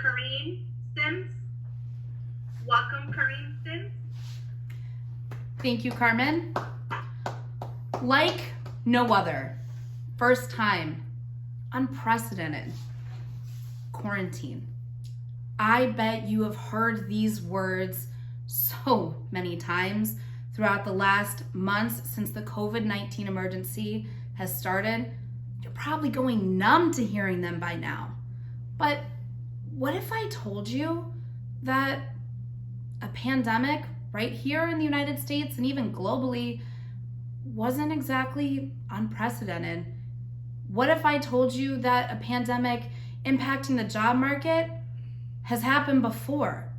Kareen Sims. Welcome, Kareen Sims. Thank you, Carmen. Like no other. First time. Unprecedented. Quarantine. I bet you have heard these words so many times throughout the last months since the COVID-19 emergency has started. You're probably going numb to hearing them by now. But what if I told you that a pandemic right here in the United States and even globally wasn't exactly unprecedented? What if I told you that a pandemic impacting the job market has happened before?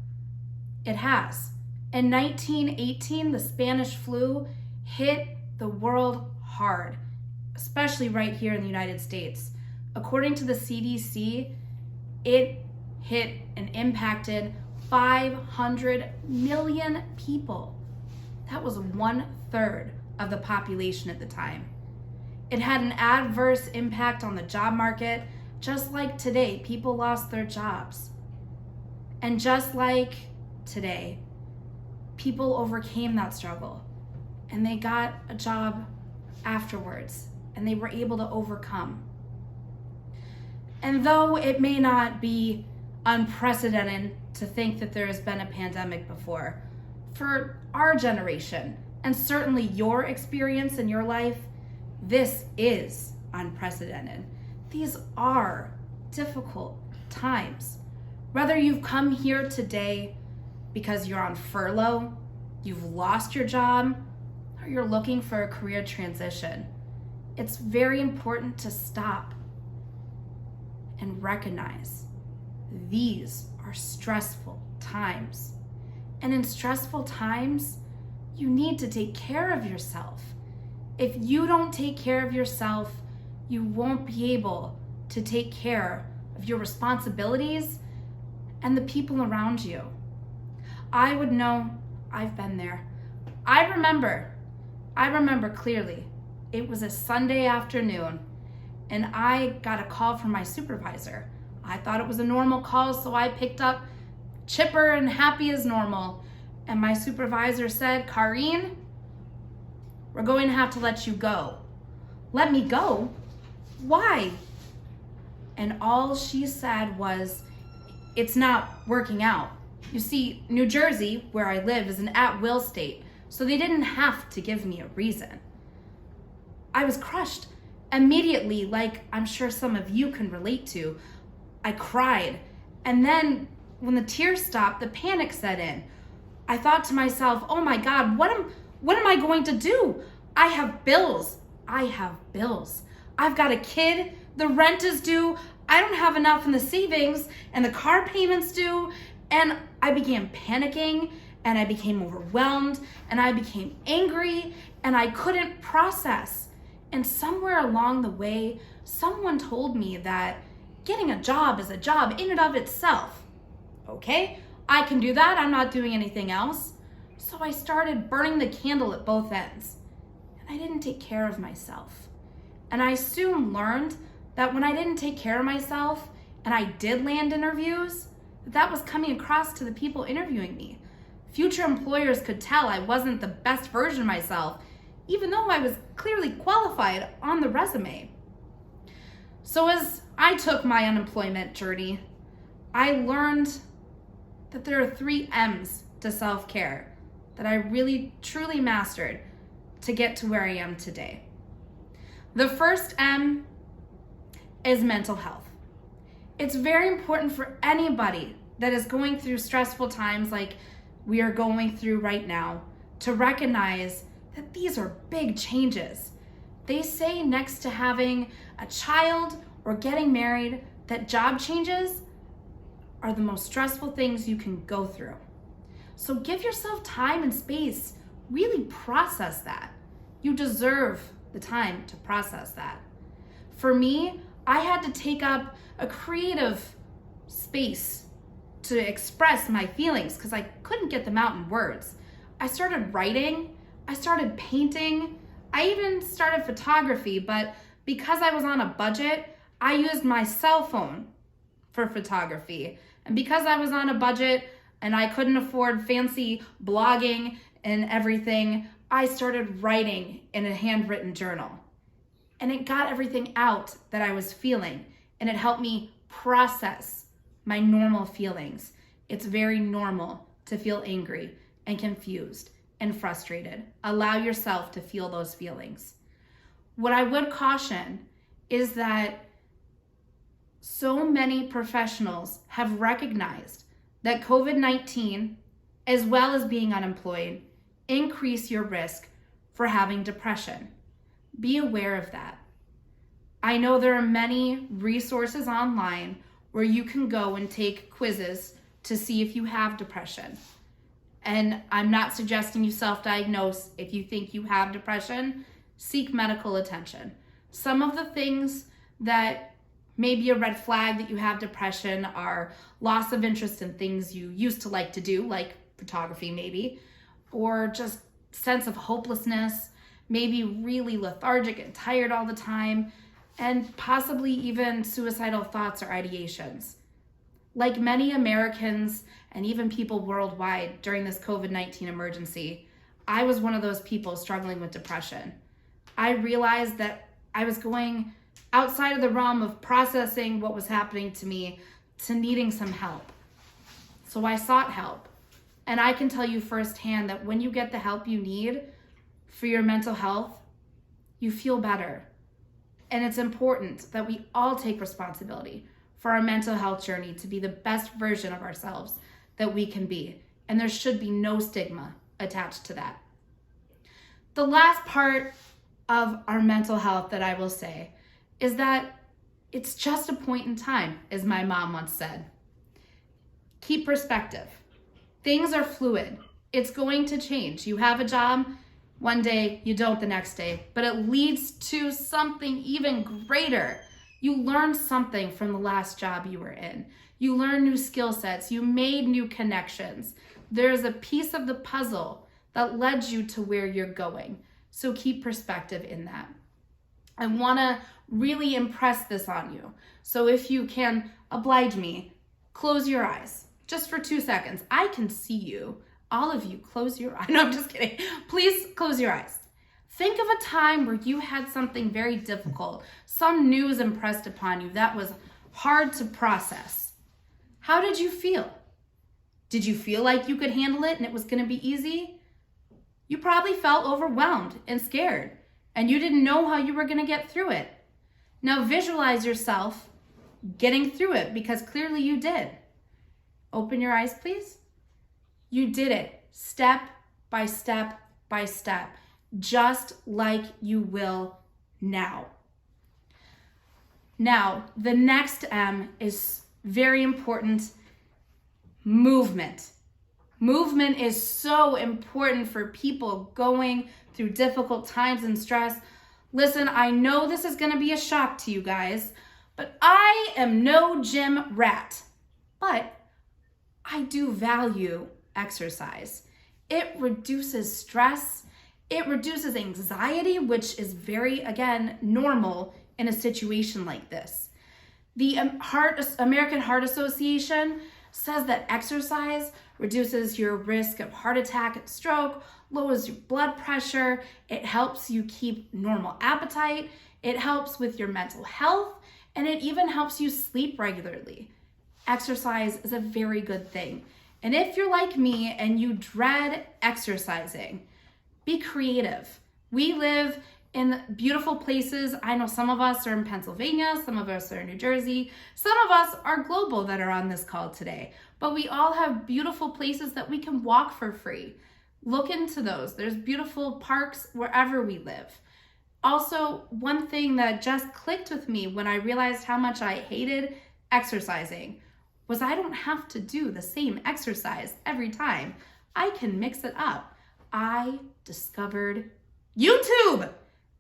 It has. In 1918, the Spanish flu hit the world hard, especially right here in the United States. According to the CDC, it hit and impacted 500 million people. That was 1/3 of the population at the time. It had an adverse impact on the job market, just like today, people lost their jobs. And just like today, people overcame that struggle and they got a job afterwards and they were able to overcome. And though it may not be unprecedented to think that there has been a pandemic before, for our generation and certainly your experience in your life, this is unprecedented. These are difficult times. Whether you've come here today because you're on furlough, you've lost your job, or you're looking for a career transition, it's very important to stop and recognize these are stressful times. And in stressful times, you need to take care of yourself. If you don't take care of yourself, you won't be able to take care of your responsibilities and the people around you. I would know, I've been there. I remember clearly. It was a Sunday afternoon and I got a call from my supervisor. I thought it was a normal call, so I picked up, chipper and happy as normal. And my supervisor said, "Kareen, we're going to have to let you go." "Let me go? Why?" And all she said was, "It's not working out." You see, New Jersey, where I live, is an at-will state, so they didn't have to give me a reason. I was crushed immediately, like I'm sure some of you can relate to. I cried, and then when the tears stopped, the panic set in. I thought to myself, oh my God, what am I going to do? I have bills. I've got a kid, the rent is due, I don't have enough in the savings, and the car payment's due, and I began panicking, and I became overwhelmed, and I became angry, and I couldn't process. And somewhere along the way, someone told me that getting a job is a job in and of itself. Okay, I can do that. I'm not doing anything else. So I started burning the candle at both ends. And I didn't take care of myself. And I soon learned that when I didn't take care of myself and I did land interviews, that was coming across to the people interviewing me. Future employers could tell I wasn't the best version of myself, even though I was clearly qualified on the resume. So as I took my unemployment journey, I learned that there are 3 M's to self-care that I really truly mastered to get to where I am today. The first M is mental health. It's very important for anybody that is going through stressful times like we are going through right now to recognize that these are big changes. They say next to having a child or getting married, that job changes are the most stressful things you can go through. So give yourself time and space. Really process that. You deserve the time to process that. For me, I had to take up a creative space to express my feelings because I couldn't get them out in words. I started writing, I started painting, I even started photography, but because I was on a budget, I used my cell phone for photography. And because I was on a budget and I couldn't afford fancy blogging and everything, I started writing in a handwritten journal. And it got everything out that I was feeling, and it helped me process my normal feelings. It's very normal to feel angry and confused and frustrated. Allow yourself to feel those feelings. What I would caution is that so many professionals have recognized that COVID-19, as well as being unemployed, increase your risk for having depression. Be aware of that. I know there are many resources online where you can go and take quizzes to see if you have depression. And I'm not suggesting you self-diagnose. If you think you have depression, seek medical attention. Some of the things that may be a red flag that you have depression are loss of interest in things you used to like to do, like photography maybe, or just sense of hopelessness, maybe really lethargic and tired all the time, and possibly even suicidal thoughts or ideations. Like many Americans and even people worldwide during this COVID-19 emergency, I was one of those people struggling with depression. I realized that I was going outside of the realm of processing what was happening to me to needing some help. So I sought help. And I can tell you firsthand that when you get the help you need for your mental health, you feel better. And it's important that we all take responsibility for our mental health journey to be the best version of ourselves that we can be. And there should be no stigma attached to that. The last part of our mental health that I will say is that it's just a point in time, as my mom once said. Keep perspective. Things are fluid. It's going to change. You have a job one day, you don't the next day, but it leads to something even greater. You learned something from the last job you were in. You learned new skill sets. You made new connections. There's a piece of the puzzle that led you to where you're going. So keep perspective in that. I want to really impress this on you. So if you can oblige me, close your eyes just for 2 seconds. I can see you. All of you, close your eyes. No, I'm just kidding. Please close your eyes. Think of a time where you had something very difficult, some news impressed upon you that was hard to process. How did you feel? Did you feel like you could handle it and it was going to be easy? You probably felt overwhelmed and scared, and you didn't know how you were going to get through it. Now visualize yourself getting through it, because clearly you did. Open your eyes, please. You did it step by step by step, just like you will now. Now, the next M is very important: movement. Movement is so important for people going through difficult times and stress. Listen, I know this is going to be a shock to you guys, but I am no gym rat. But I do value exercise. It reduces stress. It reduces anxiety, which is very, again, normal in a situation like this. The American Heart Association says that exercise reduces your risk of heart attack and stroke, lowers your blood pressure, it helps you keep normal appetite, it helps with your mental health, and it even helps you sleep regularly. Exercise is a very good thing. And if you're like me and you dread exercising, be creative. We live in beautiful places. I know some of us are in Pennsylvania, some of us are in New Jersey, some of us are global that are on this call today, but we all have beautiful places that we can walk for free. Look into those. There's beautiful parks wherever we live. Also, one thing that just clicked with me when I realized how much I hated exercising was I don't have to do the same exercise every time. I can mix it up. I discovered YouTube.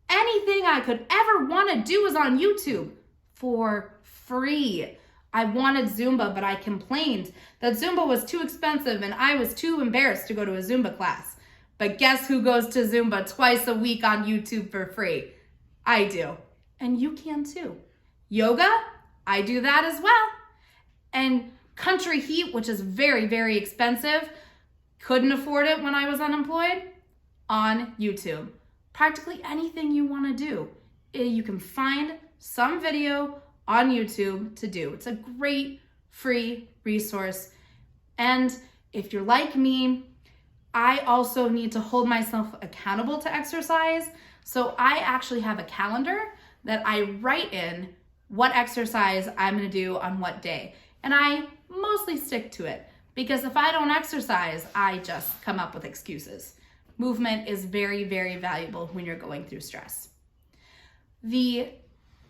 Anything I could ever want to do is on YouTube for free. I wanted Zumba, but I complained that Zumba was too expensive and I was too embarrassed to go to a Zumba class. But guess who goes to Zumba twice a week on YouTube for free? I do. And you can too. Yoga, I do that as well. Country heat, which is very, very expensive. Couldn't afford it when I was unemployed. On YouTube. Practically anything you want to do, you can find some video on YouTube to do. It's a great free resource. And if you're like me, I also need to hold myself accountable to exercise. So I actually have a calendar that I write in what exercise I'm going to do on what day. And I mostly stick to it because if I don't exercise, I just come up with excuses. Movement is very, very valuable when you're going through stress. The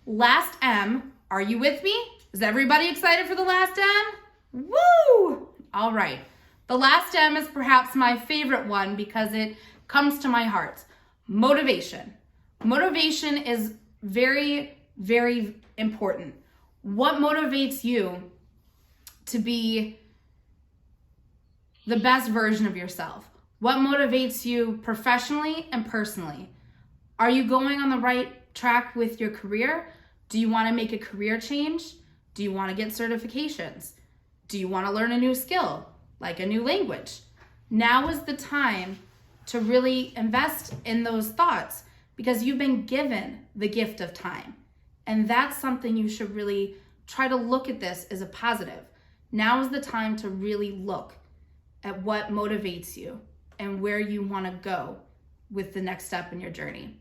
last M, are you with me? Is everybody excited for the last M? Woo! All right. The last M is perhaps my favorite one because it comes to my heart. Motivation. Motivation is very, very important. What motivates you to be the best version of yourself? What motivates you professionally and personally? Are you going on the right track with your career? Do you want to make a career change? Do you want to get certifications? Do you want to learn a new skill, like a new language? Now is the time to really invest in those thoughts because you've been given the gift of time. And that's something you should really try to look at this as a positive. Now is the time to really look at what motivates you and where you want to go with the next step in your journey.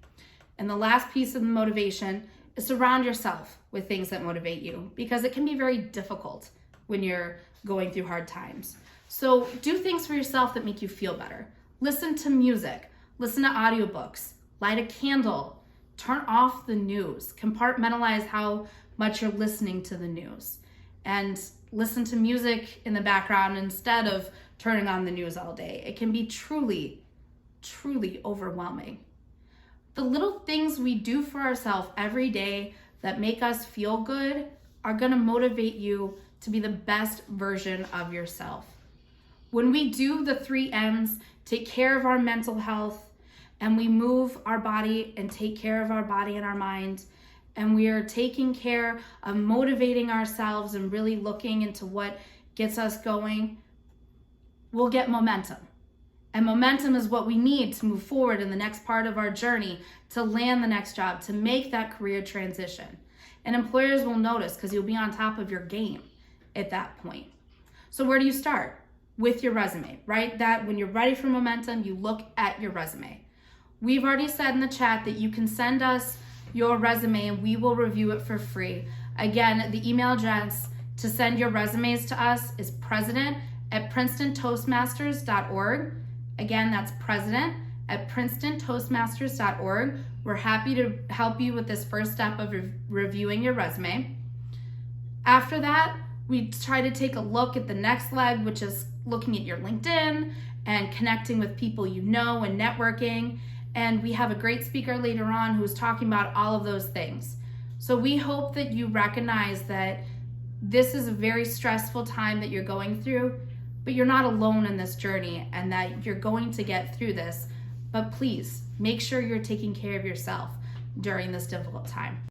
And the last piece of the motivation is surround yourself with things that motivate you because it can be very difficult when you're going through hard times. So do things for yourself that make you feel better. Listen to music, listen to audiobooks, light a candle, turn off the news, compartmentalize how much you're listening to the news, and listen to music in the background instead of turning on the news all day. It can be truly, truly overwhelming. The little things we do for ourselves every day that make us feel good are going to motivate you to be the best version of yourself. When we do the 3 M's, take care of our mental health, and we move our body and take care of our body and our mind, and we are taking care of motivating ourselves and really looking into what gets us going, we'll get momentum. And momentum is what we need to move forward in the next part of our journey, to land the next job, to make that career transition. And employers will notice because you'll be on top of your game at that point. So where do you start? With your resume, right? That when you're ready for momentum, you look at your resume. We've already said in the chat that you can send us your resume and we will review it for free. Again, the email address to send your resumes to us is president@PrincetonToastmasters.org. Again, that's president@PrincetonToastmasters.org. We're happy to help you with this first step of reviewing your resume. After that, we try to take a look at the next leg, which is looking at your LinkedIn and connecting with people you know and networking. And we have a great speaker later on who's talking about all of those things. So we hope that you recognize that this is a very stressful time that you're going through, but you're not alone in this journey and that you're going to get through this. But please make sure you're taking care of yourself during this difficult time.